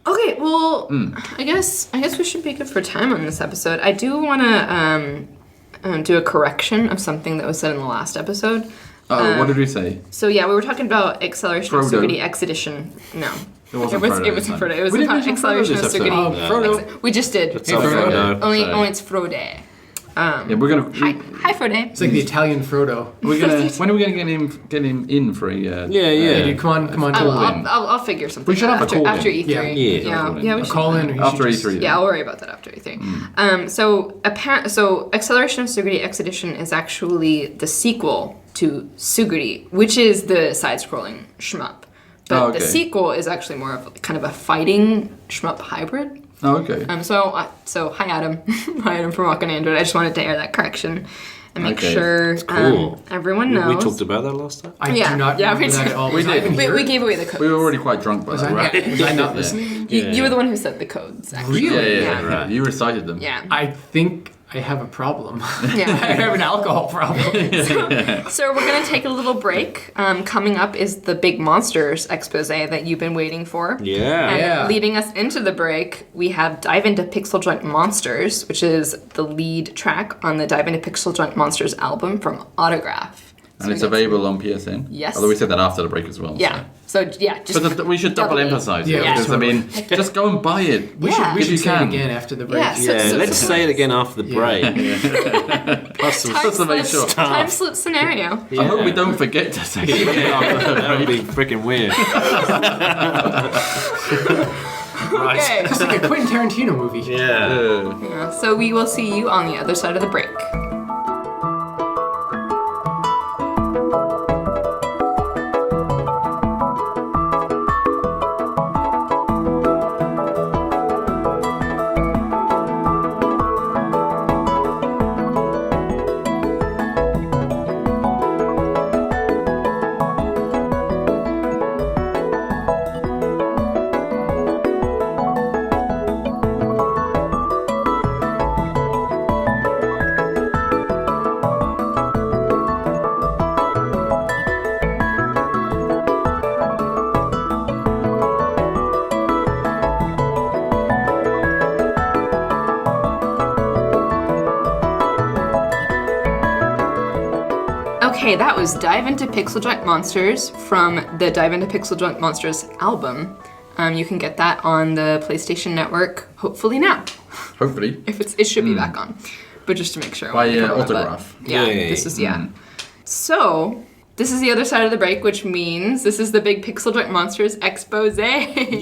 Okay, well, I guess we should be good for time on this episode. I do want to do a correction of something that was said in the last episode. What did we say? So yeah, we were talking about acceleration of Sugity X edition. No. It wasn't Frodo. It was about acceleration of Sugity. Frodo. We just did. It's Frodo. Only it's Frode. Yeah, we're gonna. Hi, Frode. It's like the Italian Frodo. When are we gonna get him in for a? Yeah. Come on. I'll figure something. We should have a call after in. E3. Yeah. We should call in after E3. Yeah, I'll worry about that after E3. So acceleration of Sugity X edition is actually the sequel to Sugity, which is the side-scrolling shmup. But the sequel is actually more of kind of a fighting shmup hybrid. Oh, okay. So hi Adam, hi Adam from Rock on Android. I just wanted to air that correction and make sure everyone knows. We talked about that last time. I do not remember that at all. We did. We gave away the codes. We were already quite drunk by that, right? Was I not listening? You were the one who said the codes. Actually. Really? Yeah. Right. You recited them. Yeah. I think I have a problem. Yeah. I have an alcohol problem. So we're going to take a little break. Coming up is the big monsters expose that you've been waiting for. And leading us into the break, we have Dive into PixelJunk Monsters, which is the lead track on the Dive into PixelJunk Monsters album from Autograph. And it's available on PSN. Yes. Although we said that after the break as well. Yeah. So just. But we should double emphasize it. Yeah. Because, I mean, just go and buy it. We should say it again after the break. Yeah, let's say it again after the break. Plus to make sure. Time slip scenario. I hope we don't forget to say it again after the break. That would be freaking weird. Okay. It's like a Quentin Tarantino movie. Yeah. So we will see you on the other side of the break. Okay, that was Dive into PixelJunk Monsters from the Dive into PixelJunk Monsters album. You can get that on the PlayStation Network, hopefully now. Hopefully. It should be back on, but just to make sure. By Autograph. This is So this is the other side of the break, which means this is the big PixelJunk Monsters expose. Yay!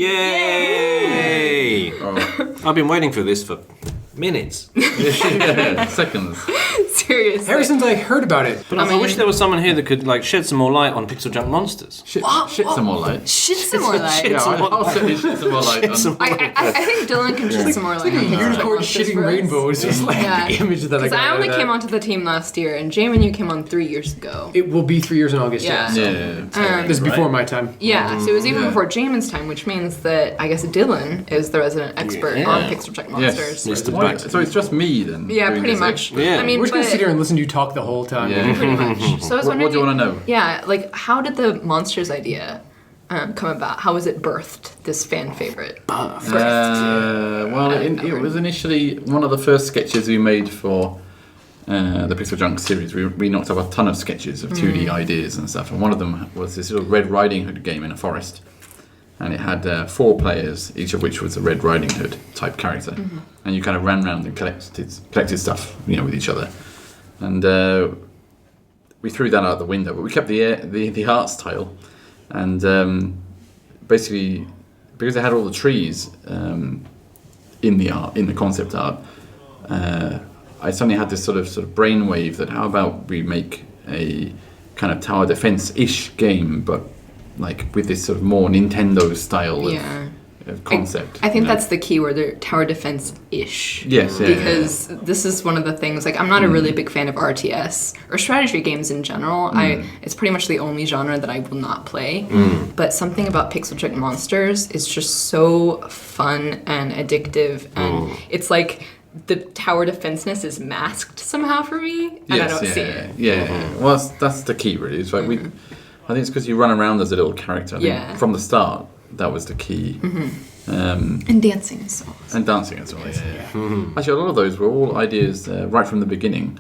I've been waiting for this for minutes. Seconds. Seriously. Ever since I heard about it. But I wish there was someone here that could shed some more light on PixelJunk Monsters. Shit some more light. Shit some more light. Yeah, I'll certainly shed some more light on. I think Dylan can shed some more light. It's like a unicorn shitting rainbow is just like the image that I got. Because I only came onto the team last year, and Jamin, you came on 3 years ago. It will be 3 years in August. Yeah. This is before my time. Yeah, so it was even before Jamin's time, which means that I guess Dylan is the resident expert on PixelJunk Monsters. Yes. So it's just me then. Yeah, pretty much. Yeah. I mean, we're just gonna sit here and listen to you talk the whole time. Yeah. Pretty much. So I was wondering. What do you want to know? Yeah, how did the Monsters idea come about? How was it birthed? This fan favorite. It was initially one of the first sketches we made for the PixelJunk series. We knocked up a ton of sketches of 2D ideas and stuff, and one of them was this little Red Riding Hood game in a forest. And it had 4 players, each of which was a Red Riding Hood type character. And you kind of ran around and collected stuff, with each other. And we threw that out the window, but we kept the art style. And basically, because it had all the trees in the concept art, I suddenly had this sort of brainwave that how about we make a kind of tower defense-ish game, but with this sort of more Nintendo style of concept. I think that's the key word, they're tower defense-ish. Yes, because this is one of the things, I'm not a really big fan of RTS or strategy games in general. It's pretty much the only genre that I will not play. But something about PixelJunk Monsters is just so fun and addictive, and it's like the tower defenseness is masked somehow for me, and I don't see it. Yeah. Well, that's the key, really. It's I think it's because you run around as a little character. I think from the start, that was the key. And dancing songs. And dancing as well. Yeah. Actually, a lot of those were all ideas right from the beginning.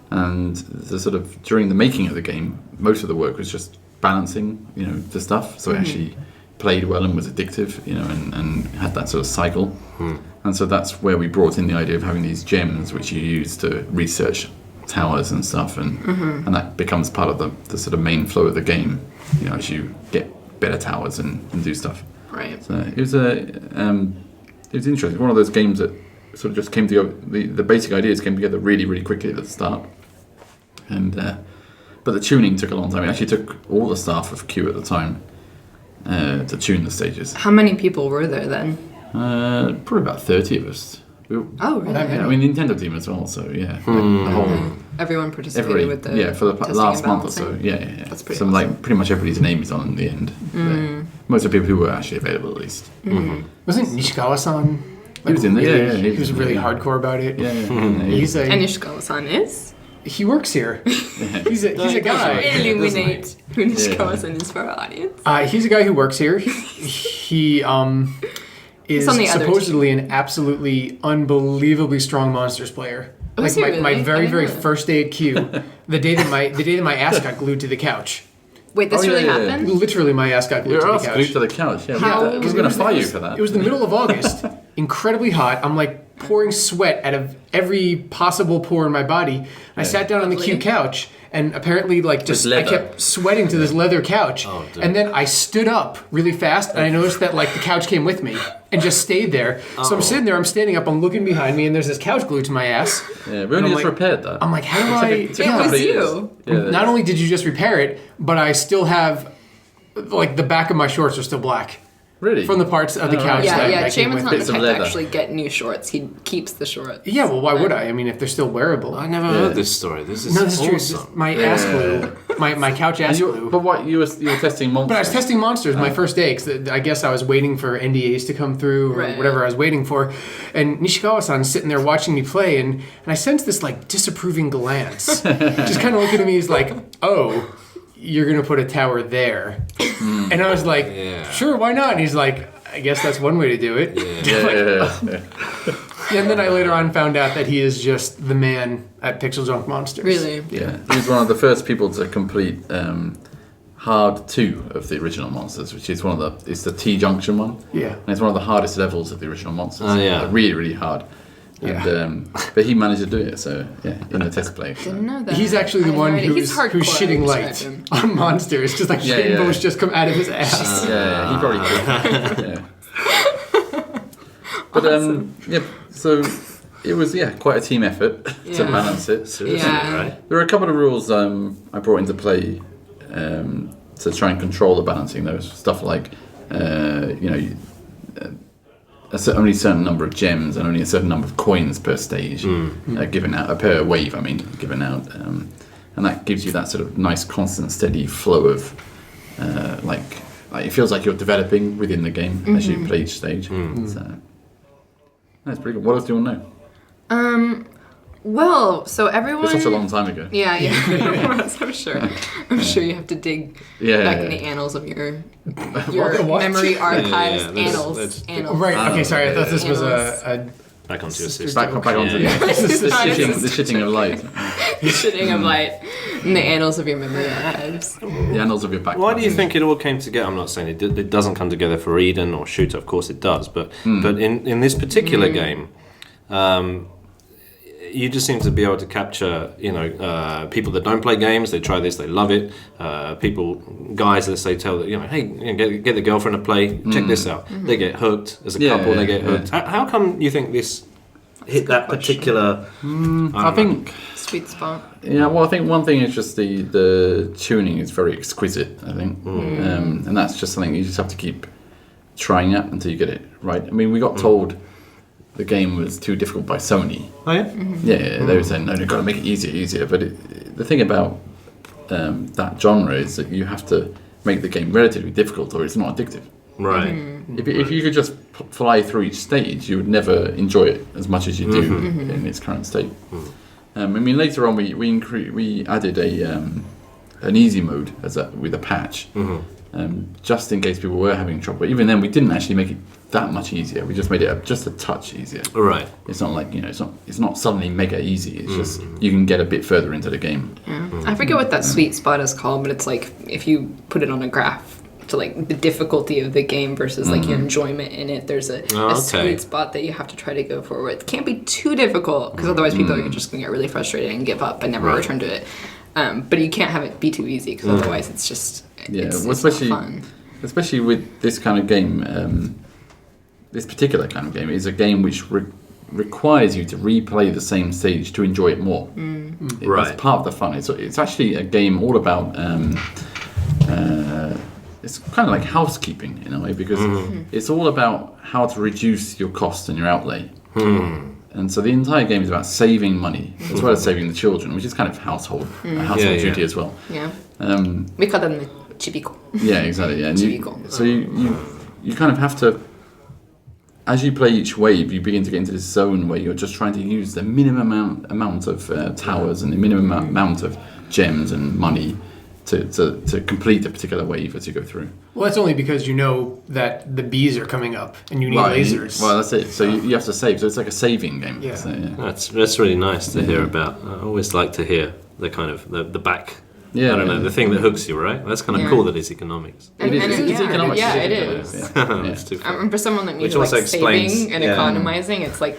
And the sort of during the making of the game, most of the work was just balancing, the stuff, so it actually played well and was addictive, and had that sort of cycle. And so that's where we brought in the idea of having these gems, which you use to research towers and stuff, and that becomes part of the sort of main flow of the game, as you get better towers and do stuff. Right. So it was interesting. One of those games that sort of just came together. The basic ideas came together really, really quickly at the start, but the tuning took a long time. It actually took all the staff of Q at the time to tune the stages. How many people were there then? Probably about 30 of us. Oh, really? Yeah, I mean, the Nintendo team as well. So yeah, the whole everyone participated with the for the last month or so. Yeah. That's pretty so awesome. pretty much everybody's name is on in the end. Most of the people who were actually available, at least. Wasn't Nishikawa-san? He was in there. Yeah, he was really hardcore about it. Yeah. He's And Nishikawa-san is? He works here. He's a guy. Illuminate who Nishikawa-san is for our audience. He's a guy who works here. He is on the other supposedly an absolutely unbelievably strong Monsters player. Oh, is he really? My very, I very didn't know. first day at Q, the day that my ass got glued to the couch. Wait, this really yeah. happened? Literally, my ass got glued Your to the ass couch. glued to the couch. Yeah, How- I was going to fire you for that. It was the middle of August, incredibly hot. I'm like pouring sweat out of every possible pore in my body. I sat down on the Q Lovely. couch, and apparently, I leather. kept sweating to this leather couch. Oh, dude. And then I stood up really fast, and I noticed that the couch came with me and just stayed there. So I'm sitting there, I'm standing up, I'm looking behind me, and there's this couch glued to my ass. Yeah, we only I'm just like- repaired that. I'm like, how do I? It took a It couple was of years. you. Yeah, Not only did you just repair it, but I still have, the back of my shorts are still black. really From the parts of the couch that came Jamon's with not it. the Bits of type to leather. actually get new shorts. He keeps the shorts. Yeah, well, why would I? I mean, if they're still wearable. I never heard this story. This is No, this is true. It's awesome. just my ass glue. My couch ass glue. But what you were testing monsters? But I was testing Monsters my first day because I guess I was waiting for NDAs to come through or Right. whatever I was waiting for. And Nishikawa-san's sitting there watching me play, and I sensed this disapproving glance. Just kind of looking at me, he's like, "Oh, you're gonna put a tower there," and I was like, Yeah. "Sure, why not?" And he's like, "I guess that's one way to do it." Yeah. And then I later on found out that he is just the man at PixelJunk Monsters. Really? Yeah, he was one of the first people to complete Hard 2 of the original Monsters, which is it's the T-junction one. Yeah. And it's one of the hardest levels of the original Monsters. Oh, yeah. Really, really hard. Yeah. And, but he managed to do it, so yeah, in the test play. So. Didn't know that. He's actually the I one heard it. who's hardcore, shitting I light described him. on Monsters, just like Yeah, rainbows yeah. just come out of his ass. Yeah, he probably could. Yeah. But yeah, so it was quite a team effort to Yeah. balance it. Seriously, Yeah. right? There were a couple of rules I brought into play to try and control the balancing. There was stuff like, only a certain number of gems and only a certain number of coins per stage given out, per wave, given out. And that gives you that sort of nice, constant, steady flow of, it feels like you're developing within the game as you play each stage. So, that's pretty good. What else do you want to know? Well, so everyone. It's such a long time ago. Yeah. I'm sure. I'm sure you have to dig back in the annals of your What? memory archives. Yeah, let's- Annals. let's- Annals. Right, okay, sorry, I thought this was Annals. a Back onto your Sister system. Back onto Yeah. the It's shitting of light. shitting of light in the annals of your memory archives. The annals of your back. Why do you think it all came together? I'm not saying it doesn't come together for Eden or Shooter, of course it does, but in this particular game, you just seem to be able to capture, people that don't play games, they try this, they love it. Guys, let's say, tell that, hey, get the girlfriend to play, check this out. They get hooked as a couple, they get hooked. How come you think this hit that particular? I think. Sweet spot. Yeah, well, I think one thing is just the tuning is very exquisite. I think, and that's just something you just have to keep trying at until you get it right. I mean, we got told the game was too difficult by Sony. Oh yeah. Yeah, they were saying no, you've got to make it easier. But the thing about that genre is that you have to make the game relatively difficult, or it's not addictive. Right. If you could just fly through each stage, you would never enjoy it as much as you do in its current state. Later on we added an easy mode with a patch, just in case people were having trouble. But even then, we didn't actually make it that much easier. We just made it just a touch easier. Right. It's not like it's not suddenly mega easy. It's just you can get a bit further into the game. Yeah. I forget what that sweet spot is called, but it's like if you put it on a graph to like the difficulty of the game versus like your enjoyment in it, there's a sweet spot that you have to try to go for. It can't be too difficult because otherwise people are just going to get really frustrated and give up and never return to it. But you can't have it be too easy because otherwise it's just it's not fun. Especially with this kind of game. This particular kind of game is a game which requires you to replay the same stage to enjoy it more. That's part of the fun. It's actually a game all about. It's kind of like housekeeping in a way because it's all about how to reduce your costs and your outlay. And so the entire game is about saving money as well as saving the children, which is kind of household duty as well. Yeah. We call them the chibico. Yeah, exactly. Yeah. And so you kind of have to. As you play each wave, you begin to get into this zone where you're just trying to use the minimum amount of towers and the minimum amount of gems and money to complete a particular wave as you go through. Well, that's only because you know that the bees are coming up and you need lasers. Well, that's it. So you have to save. So it's like a saving game. Yeah. So, yeah. That's really nice to hear about. I always like to hear the kind of the back. Yeah, I don't know, the thing that hooks you, right? That's kind of cool that it's economics. And it's economics. Yeah, it is. It's too fun. For someone that needs like saving and economizing, it's like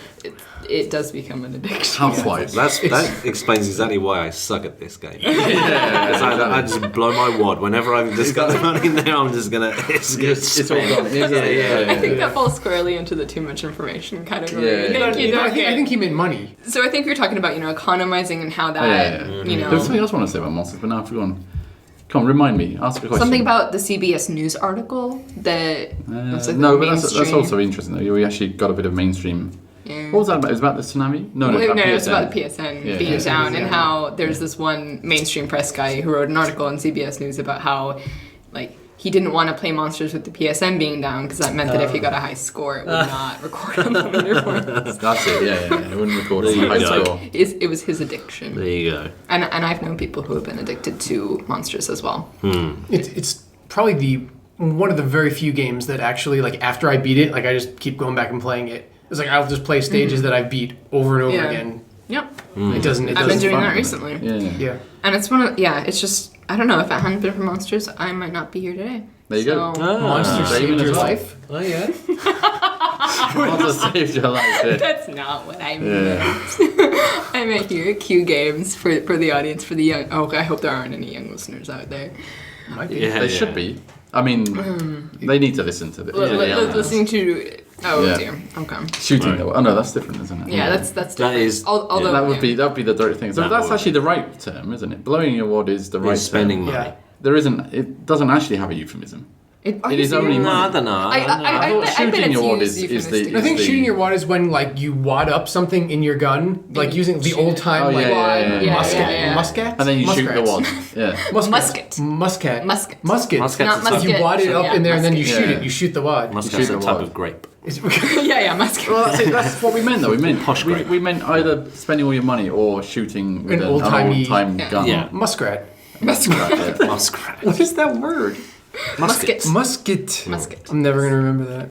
it does become an addiction. Housewives. That explains exactly why I suck at this game. I just blow my wad. Whenever I've just got the money in there, I'm just gonna. It's all gone. I think that falls squarely into the too much information category. I think he meant money. So I think you're talking about economizing and how that There was something else I want to say about Monsters, but now I've forgotten. Come on, remind me. Ask a question. Something about the CBS News article that. No, but that's also interesting though. We actually got a bit of mainstream. Yeah. What was that about? It was about the tsunami? No, it's about the PSN being down and how there's this one mainstream press guy who wrote an article on CBS News about how, like, he didn't want to play Monsters with the PSN being down because that meant that if he got a high score, it would not record on the leaderboards. That's it, yeah. It wouldn't record on the high score. It was his addiction. There you go. And I've known people who have been addicted to Monsters as well. It's probably one of the very few games that actually, like, after I beat it, like, I just keep going back and playing it. It's like I'll just play stages that I've beat over and over again. Yep. It doesn't. I've been doing that recently. Yeah. And it's it's just, I don't know, if it hadn't been for Monsters, I might not be here today. There you go. Monsters saved your life? Oh, yeah. Monsters saved your life. Yeah. That's not what I meant. I meant here, Q Games, for the audience, for the young. Oh, I hope there aren't any young listeners out there. Might be. They should be. I mean, they need to listen to this. Listening to... Oh, dear. Okay. Shooting though. Oh no, that's different, isn't it? Yeah, that's different. That is. Although that would be the direct thing. So that's actually the right term, isn't it? Blowing your wad is the right spending term. money. There isn't. It doesn't actually have a euphemism. It is only money. I don't know. I thought shooting your wad is the. I think shooting your wad is when like you wad up something in your gun, like using the old time musket. And then you shoot the wad. Yeah. Musket. You wad it up in there and then you shoot it. You shoot the wad. Musket's a type of grape. Musket. Well, that's what we meant though. We meant posh grape. We meant either spending all your money or shooting with an old-time gun. Yeah. Muskrat. Muskrat. What is that word? Musket. I'm never going to remember that.